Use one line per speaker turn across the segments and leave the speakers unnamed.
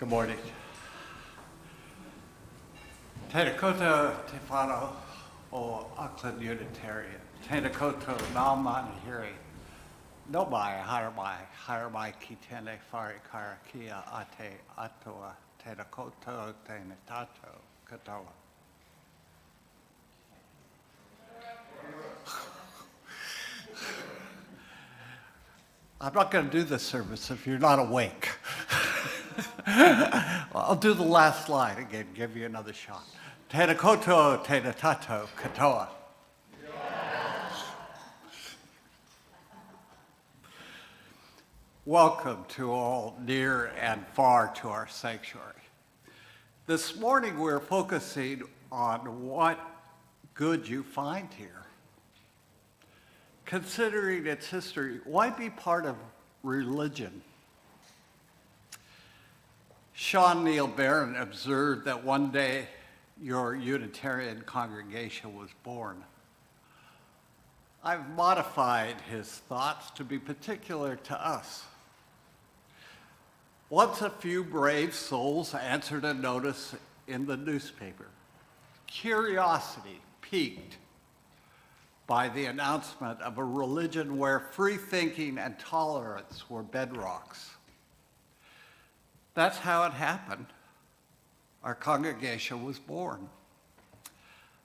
Good morning. Tēnā koutou te whānau o Auckland Unitarian. Tēnā koutou nā manahiri. No mai, haere mai ki tēnei whare karakia a te atua. Tēnā koutou, tēnā tātou katoa. I'm not going to do this service if you're not awake. I'll do the last slide again, give you another shot. Tēnā koutou, tēnā tātou katoa. Welcome to all near and far to our sanctuary. This morning we're focusing on what good you find here. Considering its history, why be part of religion? Sean Neil Barron observed that one day your Unitarian congregation was born. I've modified his thoughts to be particular to us. Once a few brave souls answered a notice in the newspaper. Curiosity piqued by the announcement of a religion where free thinking and tolerance were bedrocks. That's how it happened. Our congregation was born.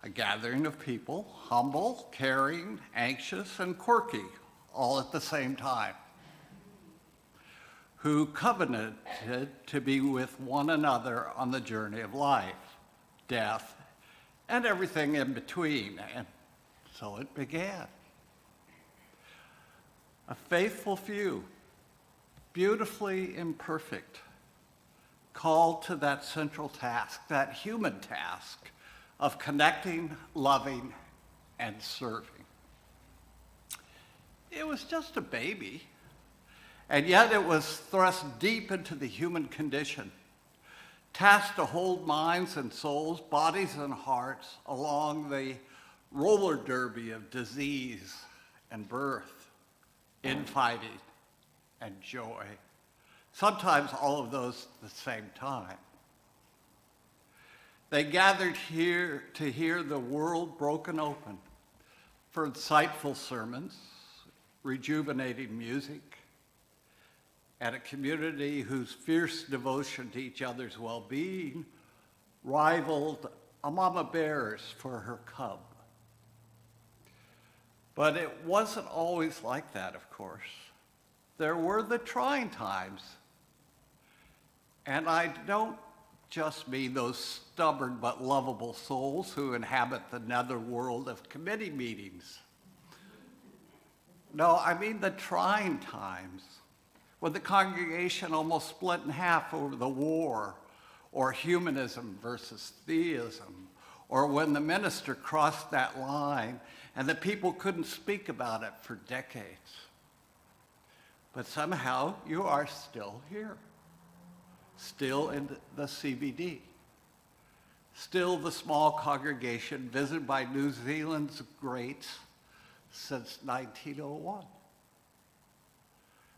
A gathering of people, humble, caring, anxious, and quirky, all at the same time, who covenanted to be with one another on the journey of life, death, and everything in between. And so it began. A faithful few, beautifully imperfect, called to that central task, that human task of connecting, loving, and serving. It was just a baby, and yet it was thrust deep into the human condition, tasked to hold minds and souls, bodies and hearts along the roller derby of disease and birth, infighting and joy. Sometimes all of those at the same time. They gathered here to hear the world broken open for insightful sermons, rejuvenating music, and a community whose fierce devotion to each other's well-being rivaled a mama bear's for her cub. But it wasn't always like that, of course. There were the trying times. And I don't just mean those stubborn but lovable souls who inhabit the netherworld of committee meetings. No, I mean the trying times when the congregation almost split in half over the war, or humanism versus theism, or when the minister crossed that line and the people couldn't speak about it for decades. But somehow you are still here. Still in the CBD, still the small congregation visited by New Zealand's greats since 1901.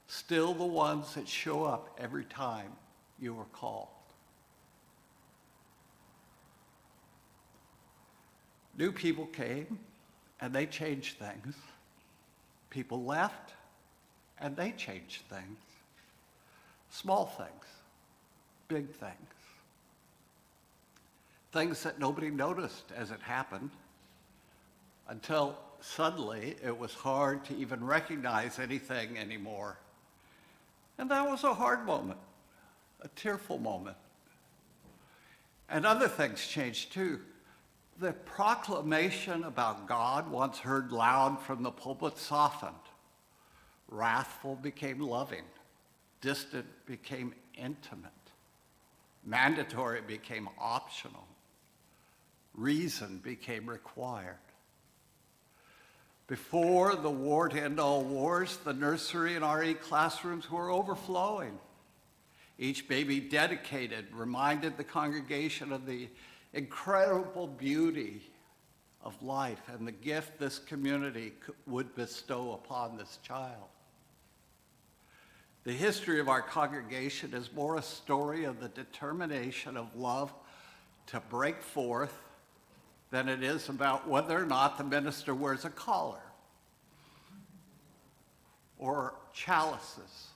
Still the ones that show up every time you are called. New people came and they changed things. People left and they changed things. Small things. Big things. Things that nobody noticed as it happened until suddenly it was hard to even recognize anything anymore. And that was a hard moment, a tearful moment. And other things changed too. The proclamation about God, once heard loud from the pulpit, softened. Wrathful became loving. Distant became intimate. Mandatory became optional. Reason became required. Before the war to end all wars, the nursery and RE classrooms were overflowing. Each baby dedicated reminded the congregation of the incredible beauty of life and the gift this community would bestow upon this child. The history of our congregation is more a story of the determination of love to break forth than it is about whether or not the minister wears a collar or chalices,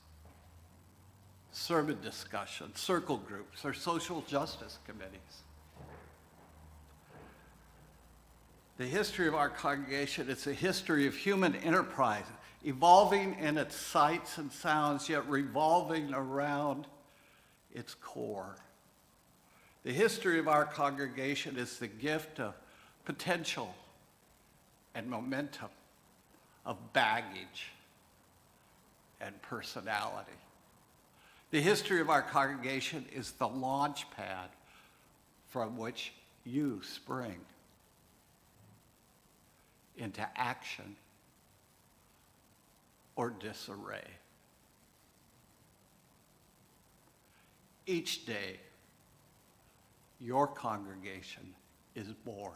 sermon discussions, circle groups, or social justice committees. The history of our congregation is a history of human enterprise, evolving in its sights and sounds, yet revolving around its core. The history of our congregation is the gift of potential and momentum, of baggage and personality. The history of our congregation is the launch pad from which you spring into action or disarray. Each day, your congregation is born.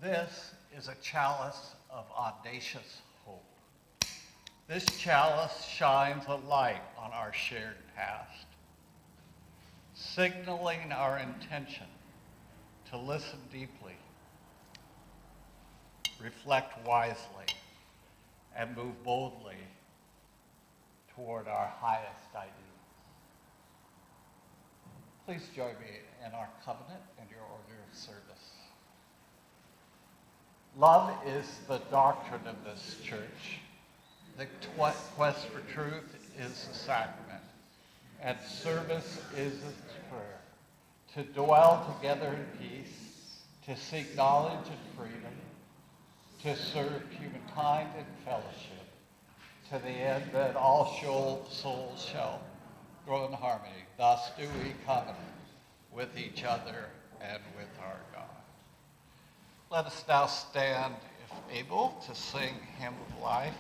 This is a chalice of audacious hope. This chalice shines a light on our shared past, signaling our intention to listen deeply, reflect wisely, and move boldly toward our highest ideals. Please join me in our covenant and your order of service. Love is the doctrine of this church. The quest for truth is the sacrament, and service is its prayer. To dwell together in peace, to seek knowledge and freedom, to serve humankind in fellowship, to the end that all souls shall grow in harmony. Thus do we covenant with each other and with our God. Let us now stand, if able, to sing Hymn of Life.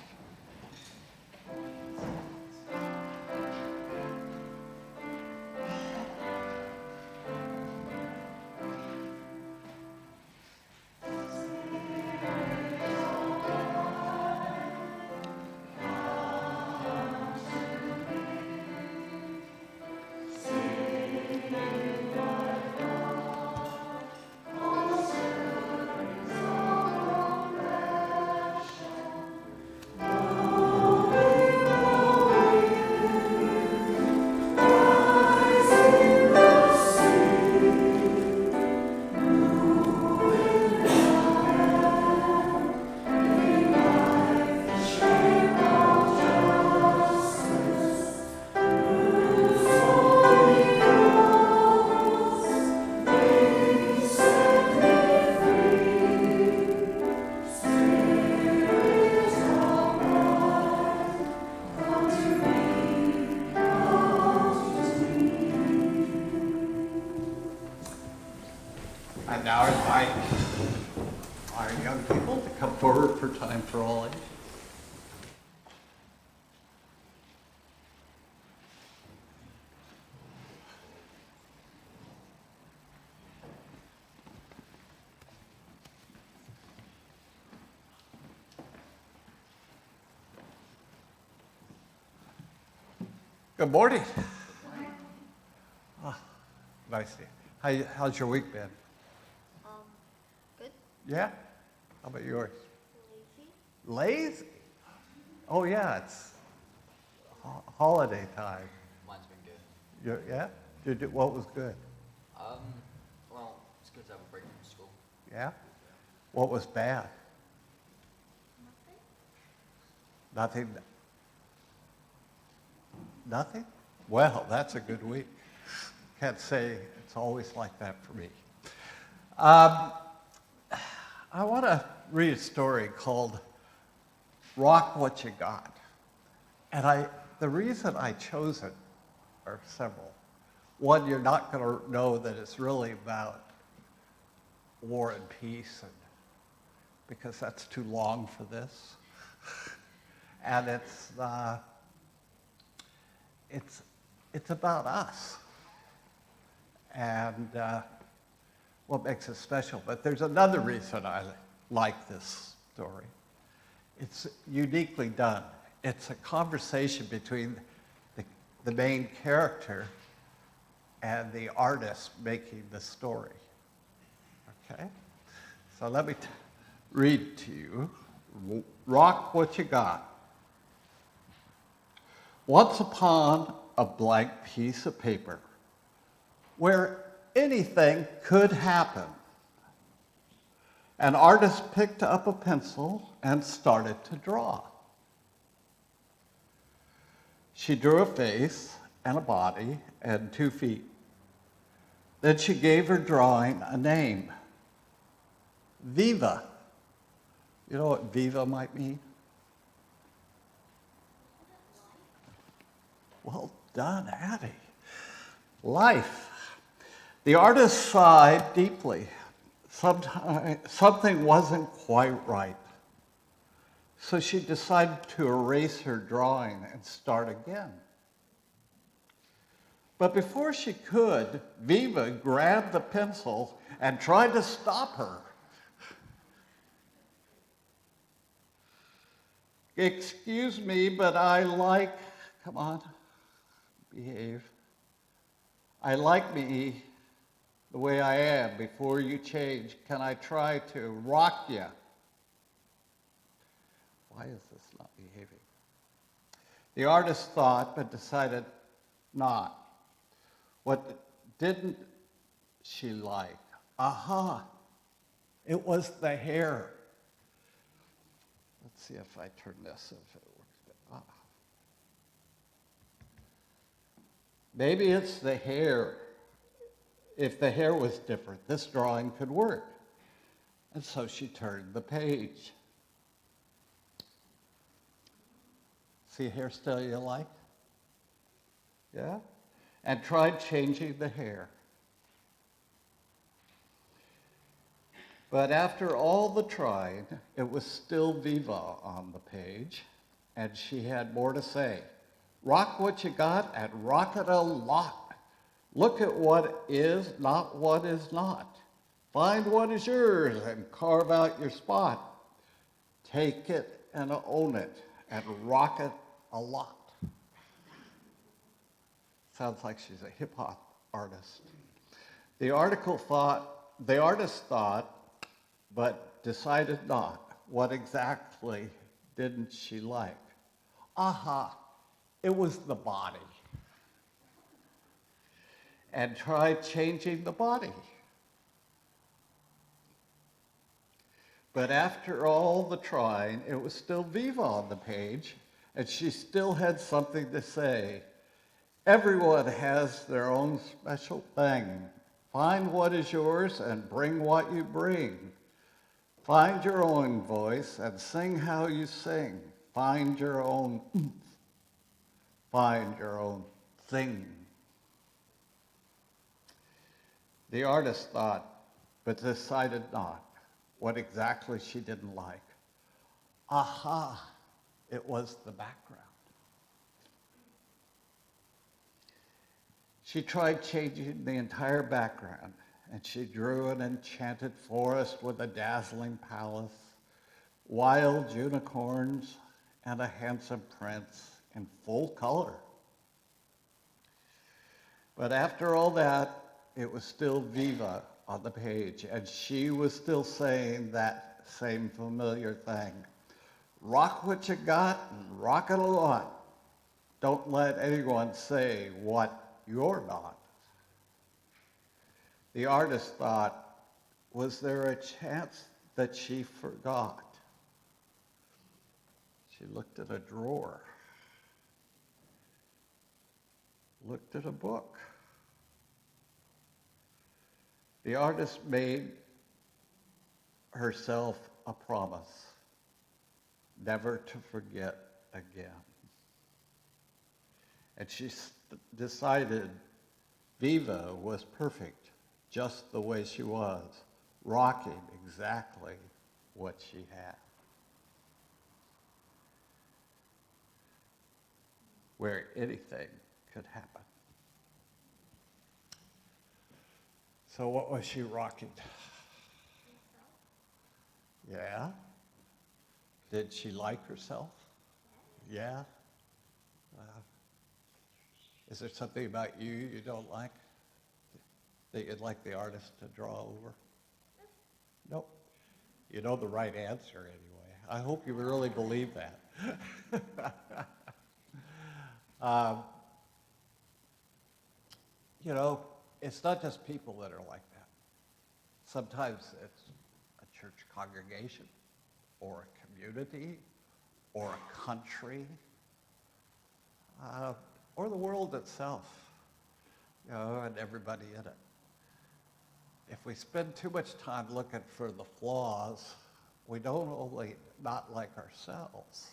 I now invite our young people to come forward for Time for All Ages. Good morning. Oh, nice to see you. How's your week been?
Good.
Yeah? How about yours?
Lazy.
Lazy? Oh yeah, it's holiday time.
Mine's been good.
Yeah? What was good?
Well, it's good to have a break from school.
Yeah? What was bad?
Nothing.
Nothing? Nothing? Well, that's a good week. Can't say it's always like that for me. I want to read a story called Rock What You Got. And the reason I chose it are several. One, you're not going to know that it's really about war and peace, because that's too long for this. And it's it's about us. And what makes it special. But there's another reason I like this story. It's uniquely done. It's a conversation between the main character and the artist making the story. Okay? So let me read to you. Rock what you got. Once upon a blank piece of paper where anything could happen, an artist picked up a pencil and started to draw. She drew a face and a body and 2 feet. Then she gave her drawing a name, Viva. You know what Viva might mean? Well done, Abby. Life. The artist sighed deeply. Something wasn't quite right. So she decided to erase her drawing and start again. But before she could, Viva grabbed the pencil and tried to stop her. Excuse me, but come on, behave. I like me the way I am before you change. Can I try to rock you? Why is this not behaving? The artist thought, but decided not. What didn't she like? Aha! It was the hair. Let's see if I turn this, if it works. Maybe it's the hair. If the hair was different, this drawing could work. And so she turned the page. See a hairstyle you like? Yeah? And tried changing the hair. But after all the trying, it was still Viva on the page, and she had more to say. Rock what you got and rock it a lot. Look at what is, not what is not. Find what is yours and carve out your spot. Take it and own it and rock it a lot. Sounds like she's a hip hop artist. The artist thought, but decided not. What exactly didn't she like? Aha, it was the body. And tried changing the body. But after all the trying, it was still Viva on the page, and she still had something to say. Everyone has their own special thing. Find what is yours and bring what you bring. Find your own voice and sing how you sing. Find your own oomph. Find your own thing. The artist thought, but decided not, what exactly she didn't like. Aha, it was the background. She tried changing the entire background, and she drew an enchanted forest with a dazzling palace, wild unicorns, and a handsome prince in full color. But after all that, it was still Viva on the page, and she was still saying that same familiar thing. Rock what you got and rock it a lot. Don't let anyone say what you're not. The artist thought, was there a chance that she forgot? She looked at a drawer, looked at a book. The artist made herself a promise, never to forget again. And she decided Viva was perfect, just the way she was, rocking exactly what she had. Where anything could happen. So what was she rocking? Yeah? Did she like herself? Yeah? Is there something about you don't like? That you'd like the artist to draw over? Nope. You know the right answer anyway. I hope you really believe that. You know, it's not just people that are like that. Sometimes it's a church congregation or a community or a country or the world itself, you know, and everybody in it. If we spend too much time looking for the flaws, we don't only not like ourselves,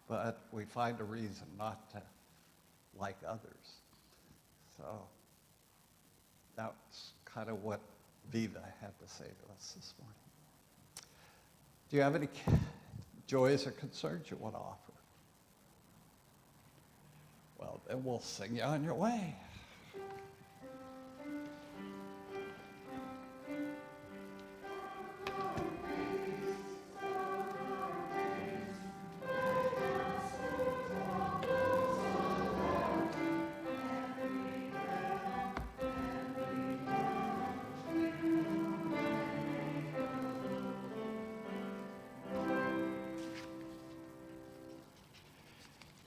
but we find a reason not to like others. So that's kind of what Viva had to say to us this morning. Do you have any joys or concerns you want to offer? Well, then we'll sing you on your way.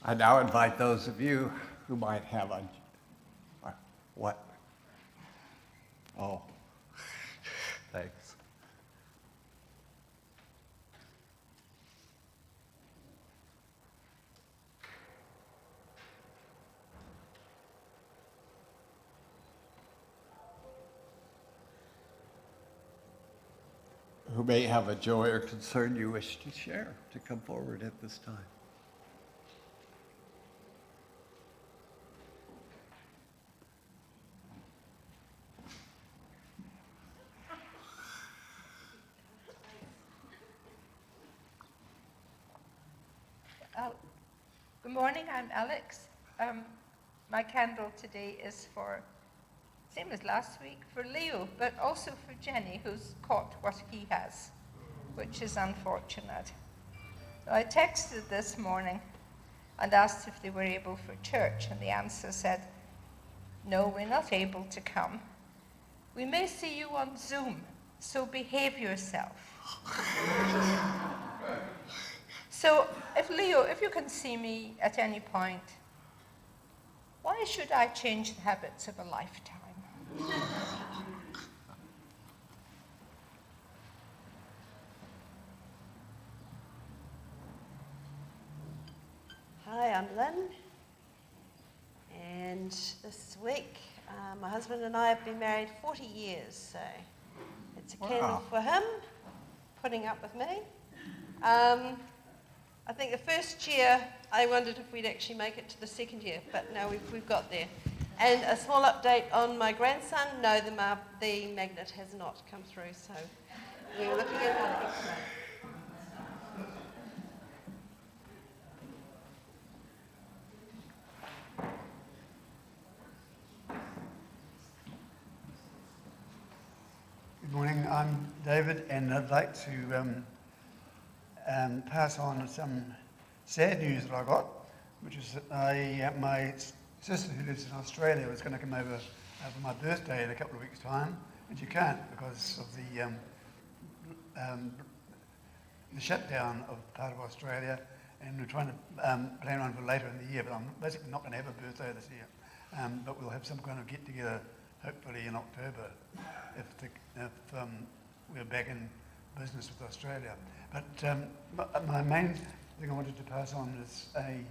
I now invite those of you who might have a, what? Oh, thanks. Who may have a joy or concern you wish to share, to come forward at this time.
Good morning, I'm Alex. My candle today is for, same as last week, for Leo, but also for Jenny, who's caught what he has, which is unfortunate. So I texted this morning and asked if they were able for church, and the answer said, no, we're not able to come. We may see you on Zoom, so behave yourself. So, Leo, if you can see me at any point, why should I change the habits of a lifetime?
Hi, I'm Lynn, and this week my husband and I have been married 40 years, so it's a candle for him, putting up with me. I think the first year I wondered if we'd actually make it to the second year, but no, we've got there. And a small update on my grandson, no, the magnet has not come through, so we're looking at another X-ray.
Good morning, I'm David, and I'd like to pass on some sad news that I got, which is that my sister who lives in Australia was going to come over for my birthday in a couple of weeks' time, and she can't because of the shutdown of part of Australia, and we're trying to plan one for later in the year, but I'm basically not going to have a birthday this year, but we'll have some kind of get-together hopefully in October if we're back in business with Australia. But my main thing I wanted to pass on is a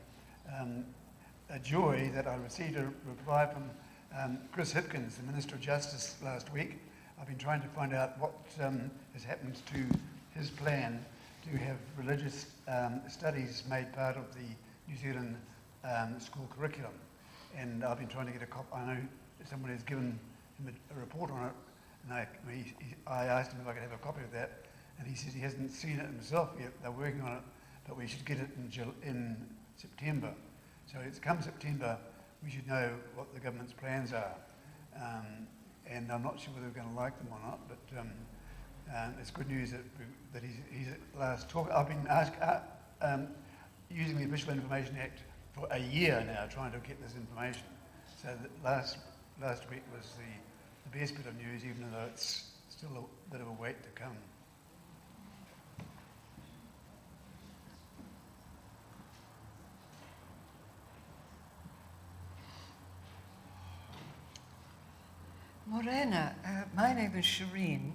joy that I received a reply from Chris Hipkins, the Minister of Justice, last week. I've been trying to find out what has happened to his plan to have religious studies made part of the New Zealand school curriculum. And I've been trying to get a copy. I know someone has given him a report on it, and I asked him if I could have a copy of that, and he says he hasn't seen it himself yet. They're working on it, but we should get it in September. So it's come September, we should know what the government's plans are. And I'm not sure whether we're going to like them or not, but it's good news that he's at last talk. I've been using the Official Information Act for a year now, trying to get this information. So that last week was the best bit of news, even though it's still a bit of a wait to come.
Morena, my name is Shireen.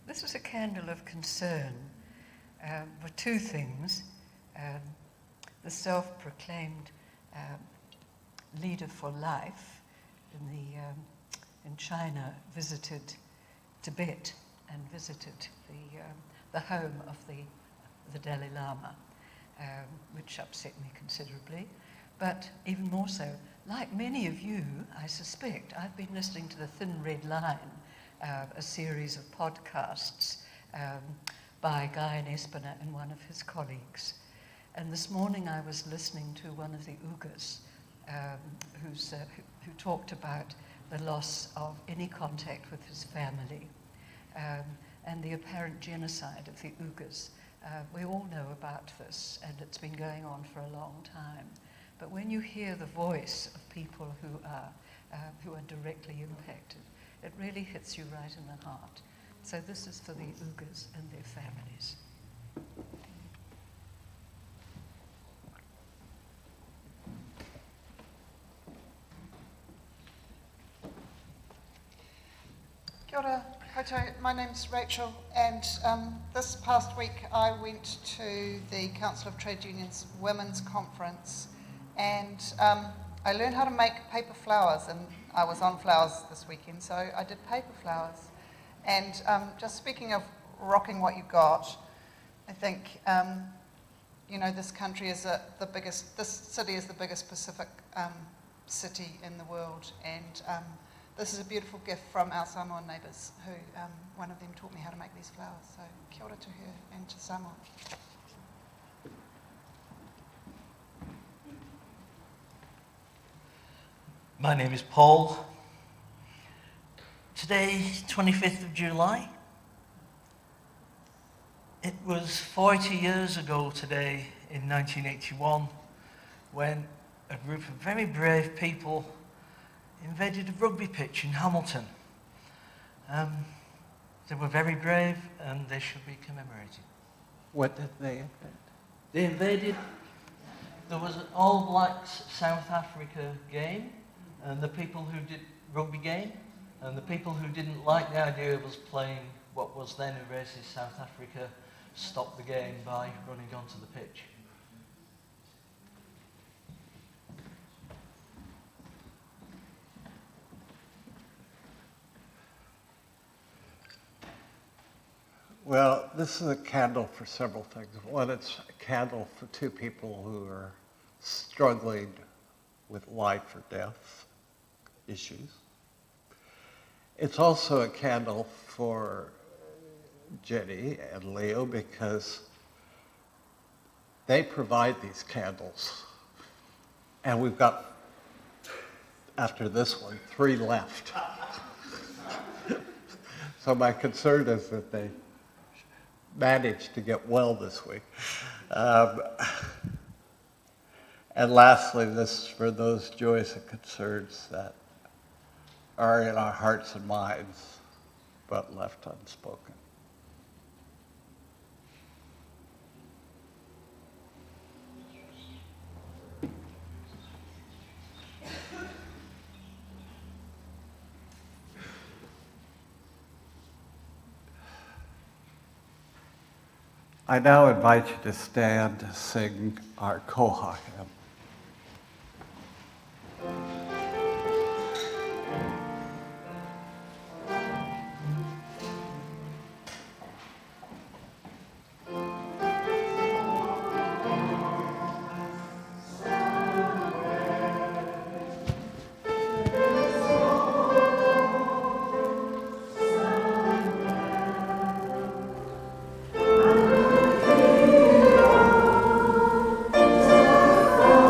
This is a candle of concern for two things. The self-proclaimed leader for life in China visited Tibet and visited the home of the Dalai Lama, which upset me considerably. But even more so, like many of you, I suspect, I've been listening to the Thin Red Line, a series of podcasts by Guy Espiner and one of his colleagues. And this morning I was listening to one of the Uyghurs who talked about the loss of any contact with his family and the apparent genocide of the Uyghurs. We all know about this, and it's been going on for a long time. But when you hear the voice of people who are directly impacted, it really hits you right in the heart. So this is for the Uyghurs and their families.
Kia ora koutou, my name's Rachel, and this past week I went to the Council of Trade Unions Women's Conference, and I learned how to make paper flowers, and I was on flowers this weekend, so I did paper flowers. And just speaking of rocking what you got, I think, this country is this city is the biggest Pacific city in the world, and this is a beautiful gift from our Samoan neighbours, who one of them taught me how to make these flowers. So kia ora to her and to Samoa.
My name is Paul. Today, 25th of July. It was 40 years ago today, in 1981, when a group of very brave people invaded a rugby pitch in Hamilton. They were very brave, and they should be commemorated.
What did they invent?
They invaded, there was an All Blacks South Africa game, and the people who did rugby game, and the people who didn't like the idea of us playing what was then a racist South Africa stopped the game by running onto the pitch.
Well, this is a candle for several things. One, it's a candle for two people who are struggling with life or death issues. It's also a candle for Jenny and Leo because they provide these candles. And we've got, after this one, 3 left. So my concern is that they managed to get well this week. And lastly, this is for those joys and concerns that are in our hearts and minds, but left unspoken. I now invite you to stand to sing our Koha Hymn.
Koha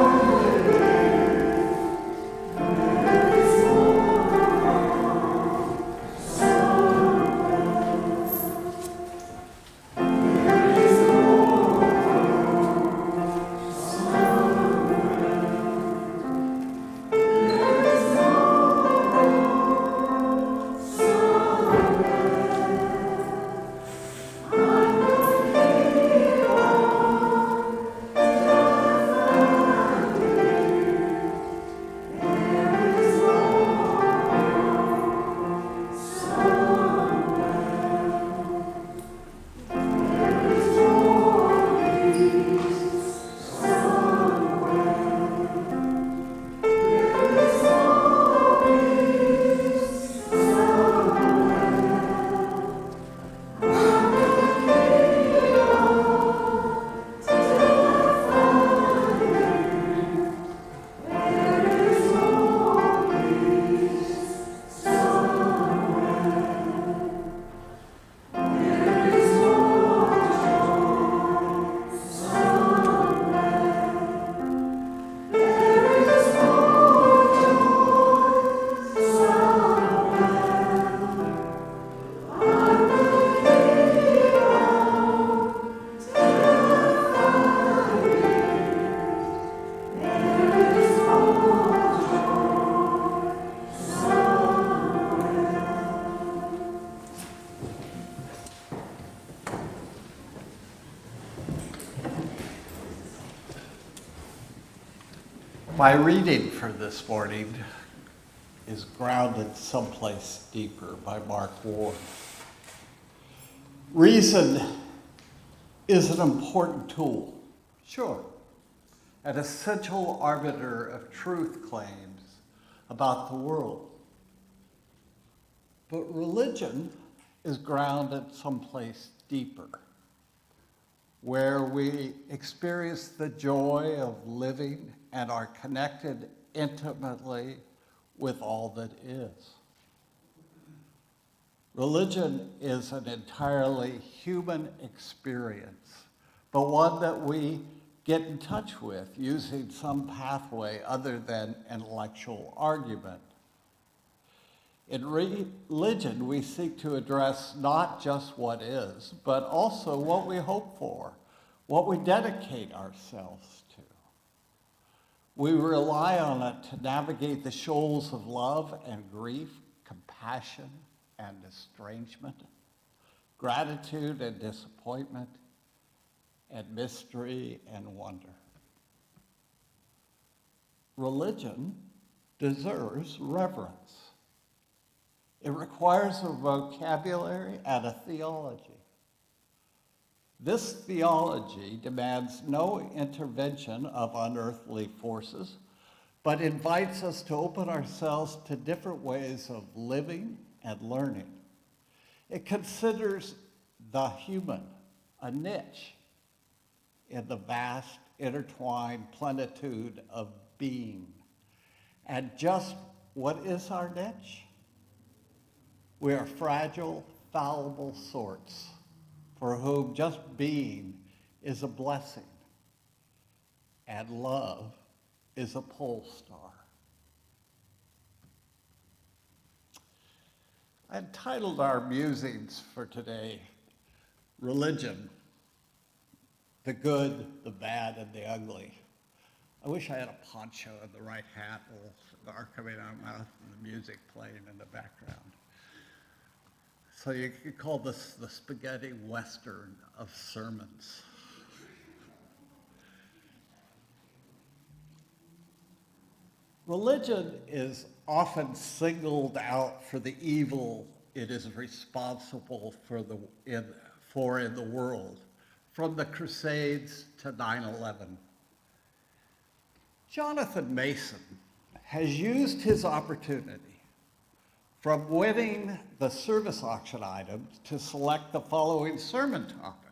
My reading for this morning is Grounded Someplace Deeper by Mark Ward. Reason is an important tool, sure, an essential arbiter of truth claims about the world. But religion is grounded someplace deeper, where we experience the joy of living and are connected intimately with all that is. Religion is an entirely human experience, but one that we get in touch with using some pathway other than intellectual argument. In religion, we seek to address not just what is, but also what we hope for, what we dedicate ourselves to. We rely on it to navigate the shoals of love and grief, compassion and estrangement, gratitude and disappointment, and mystery and wonder. Religion deserves reverence. It requires a vocabulary and a theology. This theology demands no intervention of unearthly forces, but invites us to open ourselves to different ways of living and learning. It considers the human a niche in the vast, intertwined plenitude of being. And just what is our niche? We are fragile, fallible sorts for whom just being is a blessing and love is a pole star. I entitled our musings for today, Religion, the Good, the Bad, and the Ugly. I wish I had a poncho and the right hat, a little cigar coming out of my mouth, and the music playing in the background. So you could call this the spaghetti western of sermons. Religion is often singled out for the evil it is responsible for in the world, from the Crusades to 9/11. Jonathan Mason has used his opportunity from winning the service auction items to select the following sermon topic.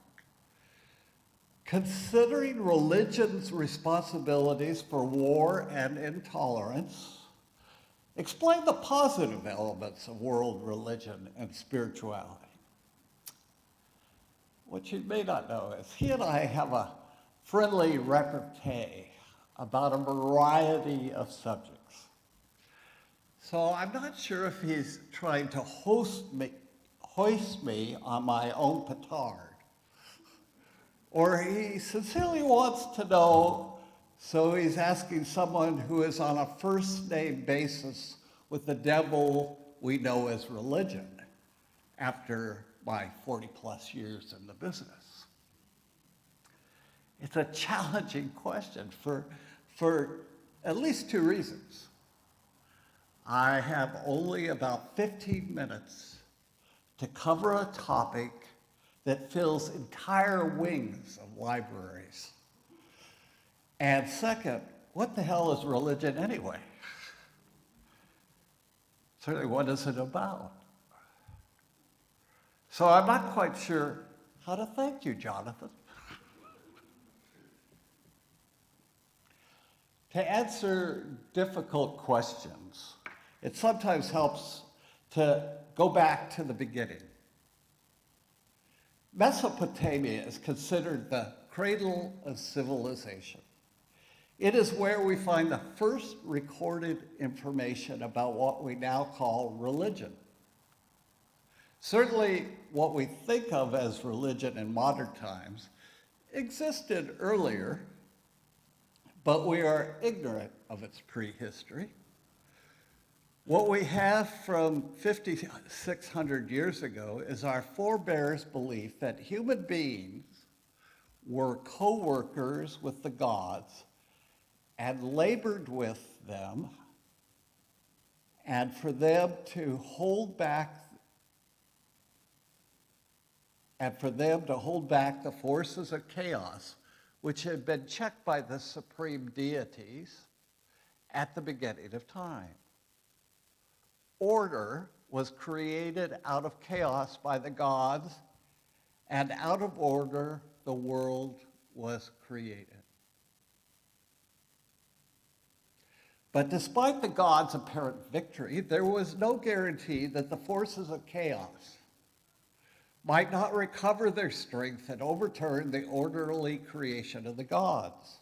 Considering religion's responsibilities for war and intolerance, explain the positive elements of world religion and spirituality. What you may not know is he and I have a friendly repartee about a variety of subjects. So I'm not sure if he's trying to hoist me on my own petard, or he sincerely wants to know, so he's asking someone who is on a first-name basis with the devil we know as religion after my 40-plus years in the business. It's a challenging question for at least two reasons. I have only about 15 minutes to cover a topic that fills entire wings of libraries. And second, what the hell is religion anyway? Certainly, what is it about? So I'm not quite sure how to thank you, Jonathan. To answer difficult questions, it sometimes helps to go back to the beginning. Mesopotamia is considered the cradle of civilization. It is where we find the first recorded information about what we now call religion. Certainly, what we think of as religion in modern times existed earlier, but we are ignorant of its prehistory. What we have from 5,600 years ago is our forebears' belief that human beings were co-workers with the gods and labored with them, and for them to hold back the forces of chaos, which had been checked by the supreme deities at the beginning of time. Order was created out of chaos by the gods, and out of order, the world was created. But despite the gods' apparent victory, there was no guarantee that the forces of chaos might not recover their strength and overturn the orderly creation of the gods.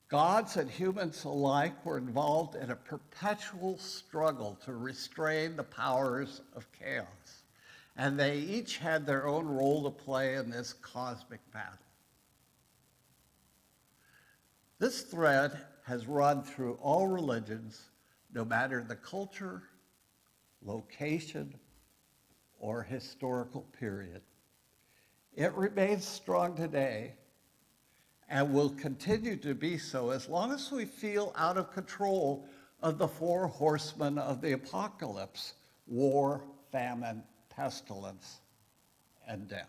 Gods and humans alike were involved in a perpetual struggle to restrain the powers of chaos, and they each had their own role to play in this cosmic battle. This thread has run through all religions, no matter the culture, location, or historical period. It remains strong today and will continue to be so as long as we feel out of control of the four horsemen of the apocalypse: war, famine, pestilence, and death.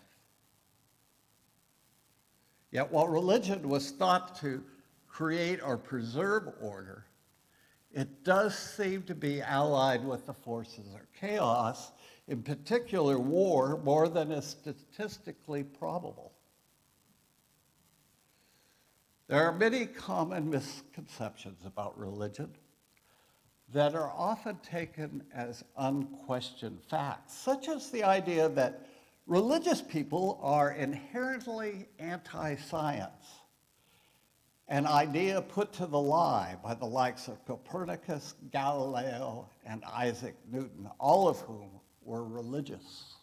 Yet while religion was thought to create or preserve order, it does seem to be allied with the forces of chaos, in particular war, more than is statistically probable. There are many common misconceptions about religion that are often taken as unquestioned facts, such as the idea that religious people are inherently anti-science, an idea put to the lie by the likes of Copernicus, Galileo, and Isaac Newton, all of whom were religious.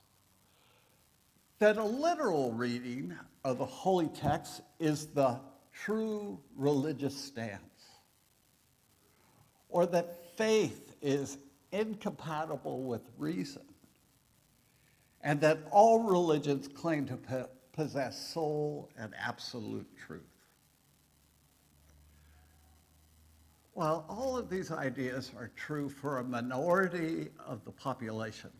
That a literal reading of the holy text is the true religious stance, or that faith is incompatible with reason, and that all religions claim to possess sole and absolute truth. While all of these ideas are true for a minority of the population,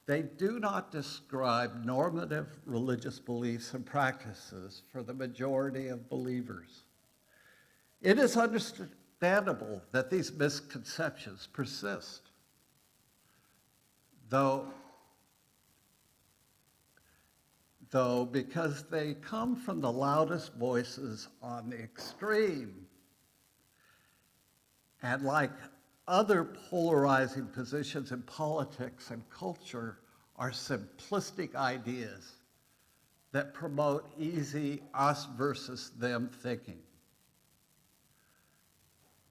they do not describe normative religious beliefs and practices for the majority of believers. It is understandable that these misconceptions persist, though because they come from the loudest voices on the extreme, and like other polarizing positions in politics and culture, are simplistic ideas that promote easy us versus them thinking.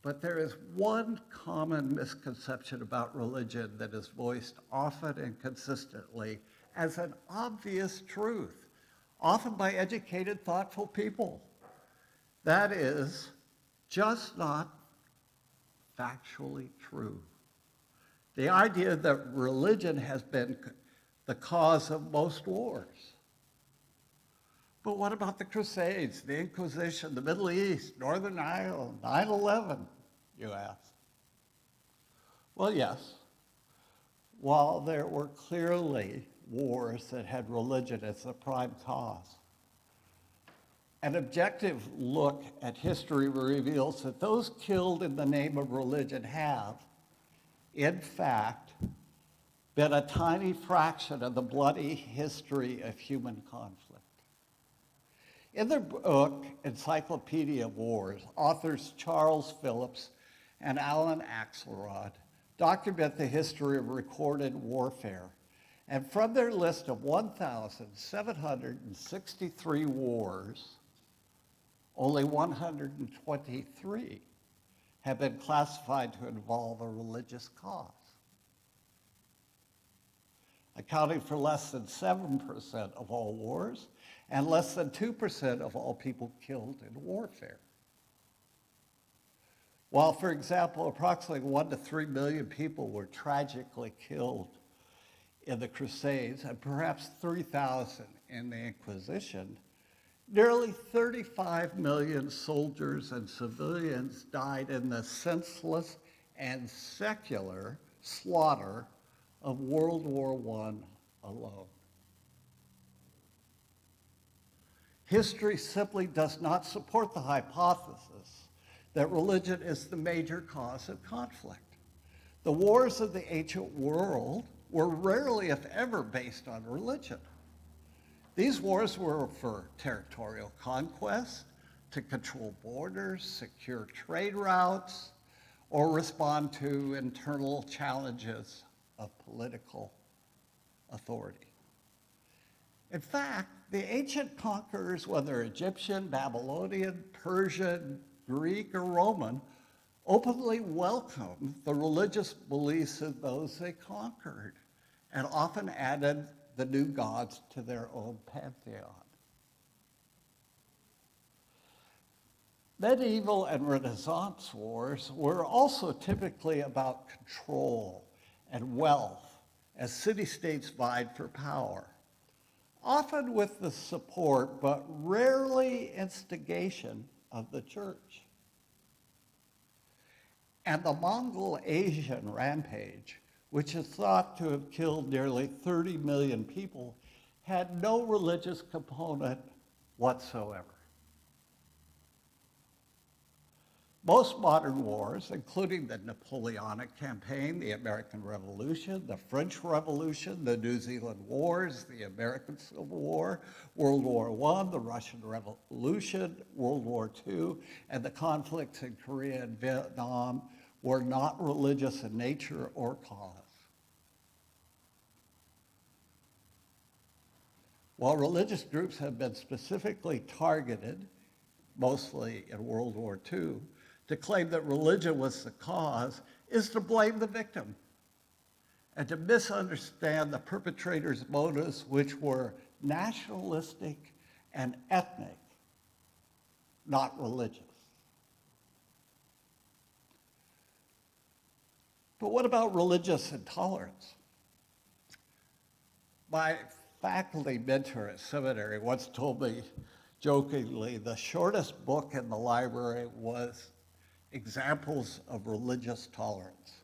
But there is one common misconception about religion that is voiced often and consistently as an obvious truth, often by educated, thoughtful people. That is just not factually true. The idea that religion has been the cause of most wars. But what about the Crusades, the Inquisition, the Middle East, Northern Ireland, 9/11, you ask? Well, yes. While there were clearly wars that had religion as the prime cause, an objective look at history reveals that those killed in the name of religion have, in fact, been a tiny fraction of the bloody history of human conflict. In their book, Encyclopedia of Wars, authors Charles Phillips and Alan Axelrod document the history of recorded warfare. And from their list of 1,763 wars, only 123 have been classified to involve a religious cause, accounting for less than 7% of all wars and less than 2% of all people killed in warfare. While, for example, approximately 1 to 3 million people were tragically killed in the Crusades and perhaps 3,000 in the Inquisition, Nearly 35 million soldiers and civilians died in the senseless and secular slaughter of World War I alone. History simply does not support the hypothesis that religion is the major cause of conflict. The wars of the ancient world were rarely, if ever, based on religion. These wars were for territorial conquest, to control borders, secure trade routes, or respond to internal challenges of political authority. In fact, the ancient conquerors, whether Egyptian, Babylonian, Persian, Greek, or Roman, openly welcomed the religious beliefs of those they conquered and often added the new gods to their own pantheon. Medieval and Renaissance wars were also typically about control and wealth as city-states vied for power, often with the support but rarely instigation of the church. And the Mongol-Asian rampage, which is thought to have killed nearly 30 million people, had no religious component whatsoever. Most modern wars, including the Napoleonic campaign, the American Revolution, the French Revolution, the New Zealand Wars, the American Civil War, World War I, the Russian Revolution, World War II, and the conflicts in Korea and Vietnam, were not religious in nature or cause. While religious groups have been specifically targeted, mostly in World War II, to claim that religion was the cause is to blame the victim and to misunderstand the perpetrator's motives, which were nationalistic and ethnic, not religious. But what about religious intolerance? My faculty mentor at seminary once told me jokingly, the shortest book in the library was Examples of Religious Tolerance.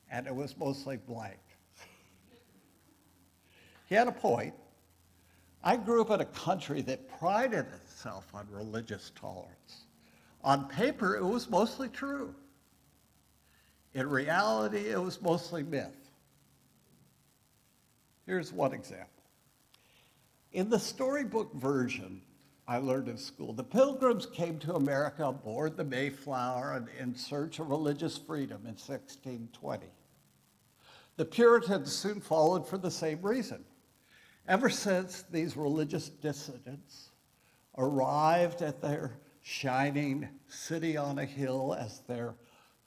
And it was mostly blank. He had a point. I grew up in a country that prided itself on religious tolerance. On paper, it was mostly true. In reality, it was mostly myth. Here's one example. In the storybook version I learned in school, the Pilgrims came to America aboard the Mayflower and in search of religious freedom in 1620. The Puritans soon followed for the same reason. Ever since, these religious dissidents arrived at their shining city on a hill, as their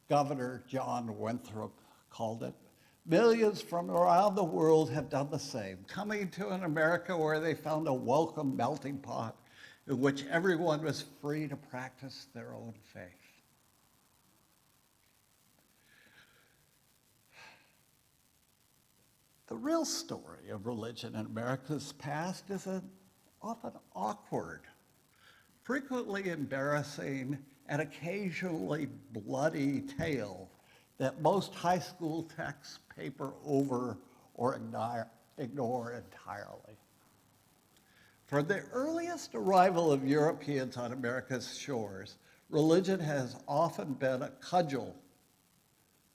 Governor John Winthrop called it, millions from around the world have done the same, coming to an America where they found a welcome melting pot in which everyone was free to practice their own faith. The real story of religion in America's past is an often awkward, frequently embarrassing, and occasionally bloody tale that most high school texts paper over or ignore entirely. From the earliest arrival of Europeans on America's shores, religion has often been a cudgel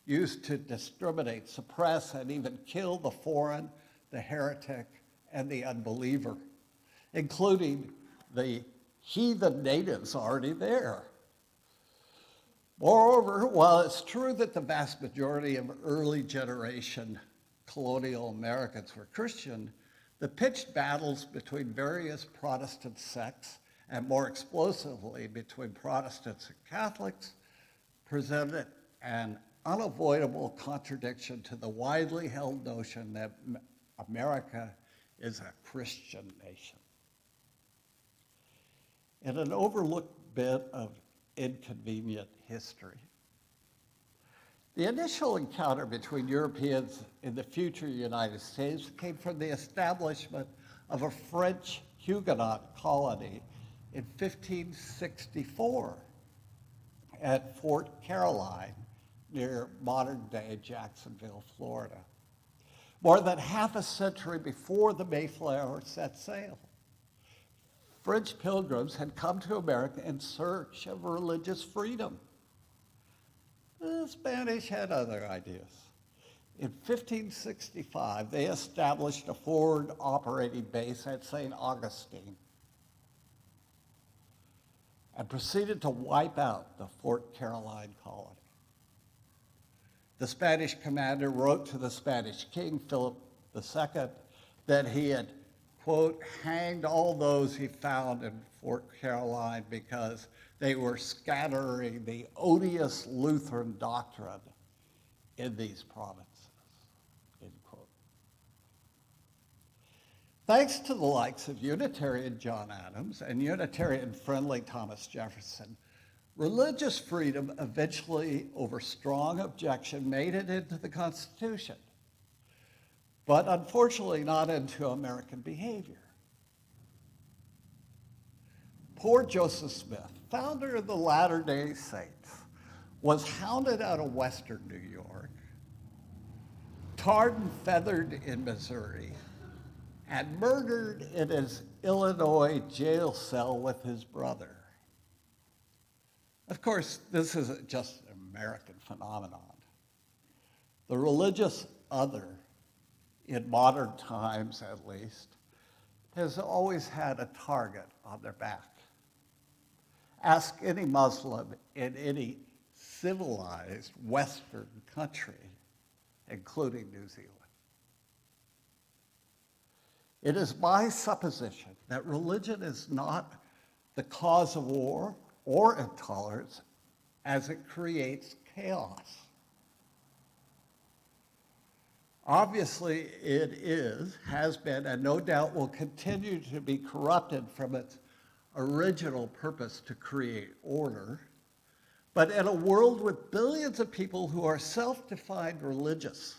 used to discriminate, suppress, and even kill the foreign, the heretic, and the unbeliever, including the heathen natives already there. Moreover, while it's true that the vast majority of early generation colonial Americans were Christian, the pitched battles between various Protestant sects, and more explosively between Protestants and Catholics, presented an unavoidable contradiction to the widely held notion that America is a Christian nation. In an overlooked bit of inconvenient history, the initial encounter between Europeans in the future United States came from the establishment of a French Huguenot colony in 1564 at Fort Caroline near modern-day Jacksonville, Florida, more than half a century before the Mayflower set sail. French pilgrims had come to America in search of religious freedom. The Spanish had other ideas. In 1565, they established a forward operating base at St. Augustine and proceeded to wipe out the Fort Caroline colony. The Spanish commander wrote to the Spanish king, Philip II, that he had, quote, hanged all those he found in Fort Caroline because they were scattering the odious Lutheran doctrine in these provinces, end quote. Thanks to the likes of Unitarian John Adams and Unitarian-friendly Thomas Jefferson, religious freedom eventually, over strong objection, made it into the Constitution, but unfortunately not into American behavior. Poor Joseph Smith, founder of the Latter-day Saints, was hounded out of Western New York, tarred and feathered in Missouri, and murdered in his Illinois jail cell with his brother. Of course, this isn't just an American phenomenon. The religious other, in modern times at least, has always had a target on their back. Ask any Muslim in any civilized Western country, including New Zealand. It is my supposition that religion is not the cause of war or intolerance as it creates chaos. Obviously, it is, has been, and no doubt will continue to be corrupted from its original purpose to create order. But in a world with billions of people who are self-defined religious,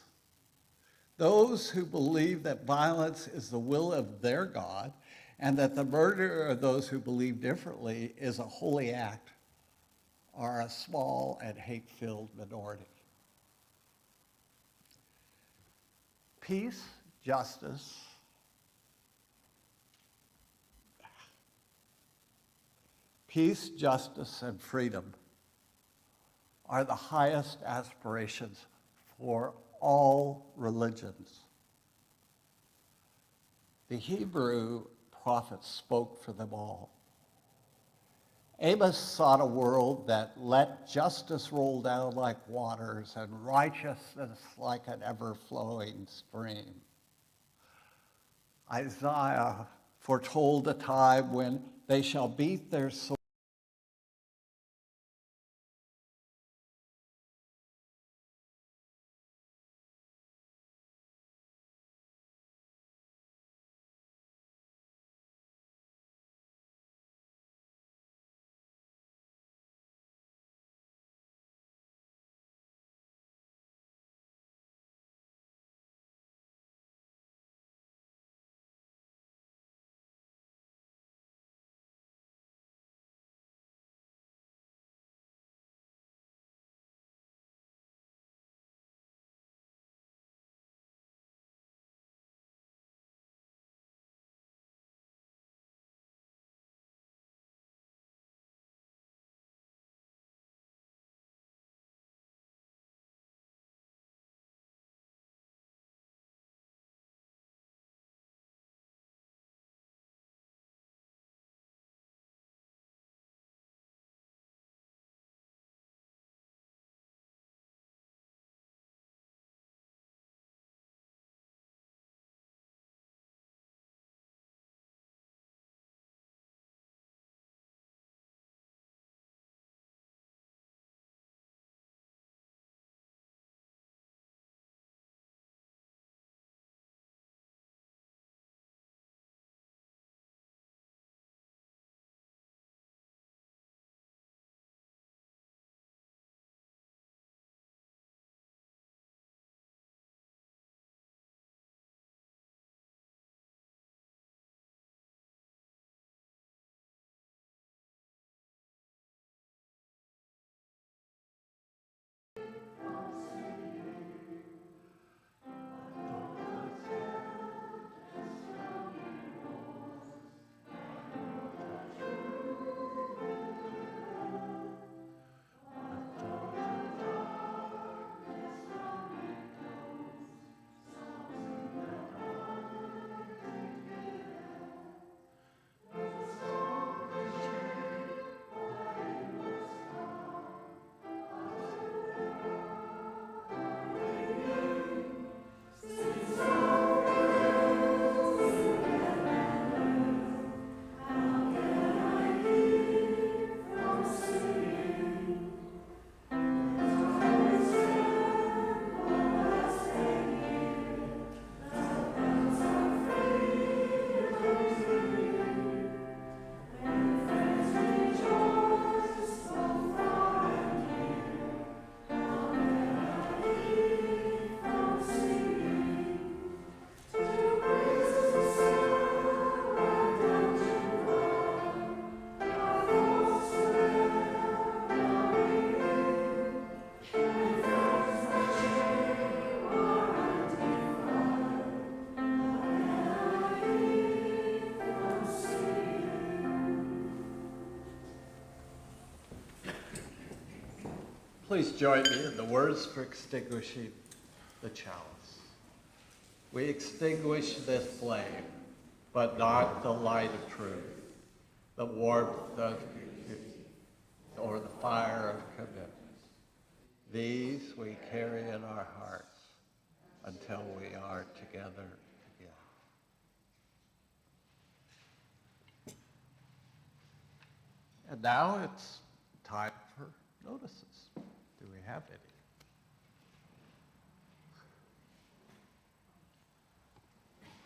those who believe that violence is the will of their God and that the murder of those who believe differently is a holy act are a small and hate-filled minority. Peace, justice, and freedom are the highest aspirations for all religions. The Hebrew prophets spoke for them all. Amos sought a world that let justice roll down like waters and righteousness like an ever-flowing stream. Isaiah foretold a time when they shall beat their swords Please join me in the words for extinguishing the chalice. We extinguish this flame, but not the light of truth, the warmth of or the fire of commitment. These we carry in our hearts until we are together again. And now it's time for notices. Do we have any?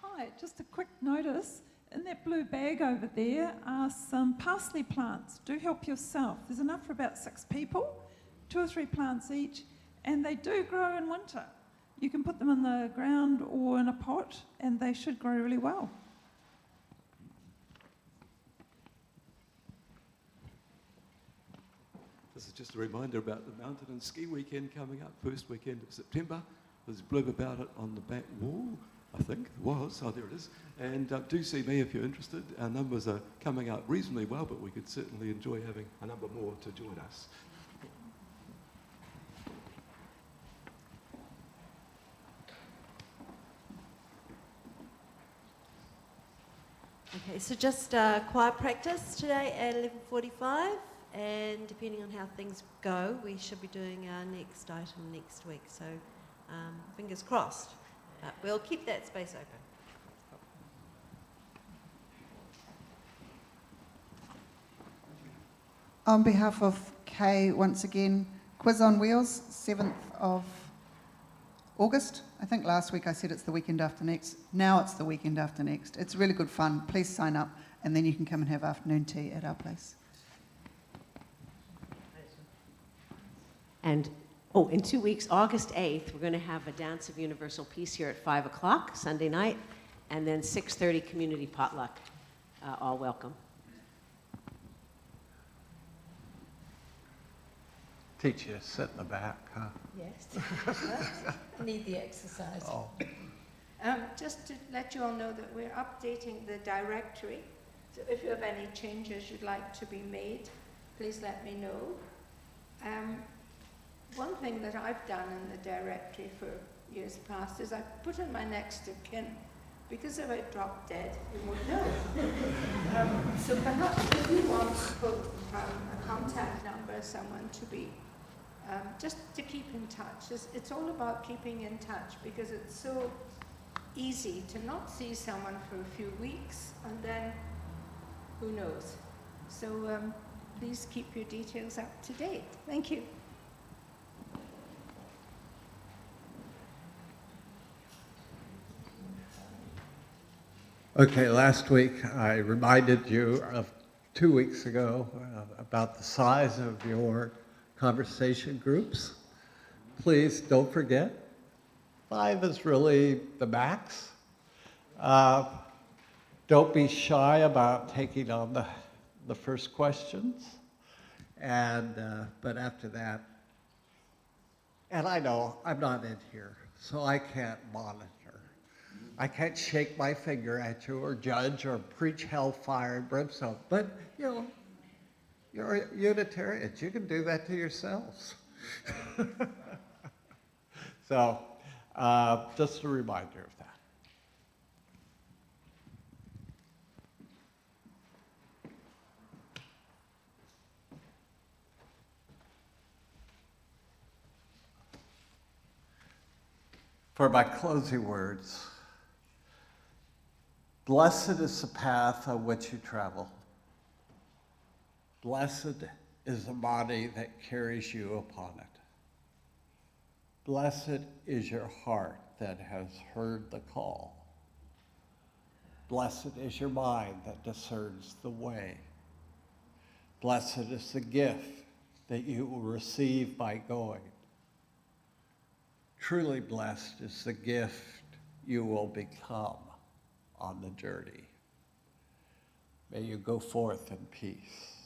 Hi, just a quick notice. In that blue bag over there are some parsley plants. Do help yourself. There's enough for about 6 people, 2 or 3 plants each, and they do grow in winter. You can put them in the ground or in a pot, and they should grow really well.
This is just a reminder about the mountain and ski weekend coming up, first weekend of September. There's a blurb about it on the back wall, I think it was. Oh, there it is. And do see me if you're interested. Our numbers are coming up reasonably well, but we could certainly enjoy having a number more to join us.
Okay, so just choir practice today at 11:45, and depending on how things go, we should be doing our next item next week. So fingers crossed, but we'll keep that space open.
On behalf of Kay, once again, Quiz on Wheels, 7th of August. I think last week I said it's the weekend after next. Now it's the weekend after next. It's really good fun. Please sign up, and then you can come and have afternoon tea at our place.
And, in 2 weeks, August 8th, we're going to have a Dance of Universal Peace here at 5 o'clock, Sunday night, and then 6:30 community potluck. All welcome.
Teach you to sit in the back, huh?
Yes. I need the exercise.
Oh.
Just to let you all know that we're updating the directory. So if you have any changes you'd like to be made, please let me know. One thing that I've done in the directory for years past is I've put in my next of kin. Because if I drop dead, you won't know. So perhaps if you want to put a contact number, someone to be, just to keep in touch. It's all about keeping in touch because it's so easy to not see someone for a few weeks and then who knows. So please keep your details up to date. Thank you.
Okay, last week I reminded you of 2 weeks ago about the size of your conversation groups. Please don't forget, 5 is really the max. Don't be shy about taking on the first questions. But after that, and I know I'm not in here, so I can't monitor. I can't shake my finger at you or judge or preach hellfire and brimstone. But, you're Unitarians. You can do that to yourselves. So, just a reminder of that. For my closing words, blessed is the path on which you travel. Blessed is the body that carries you upon it. Blessed is your heart that has heard the call. Blessed is your mind that discerns the way. Blessed is the gift that you will receive by going. Truly blessed is the gift you will become on the journey. May you go forth in peace.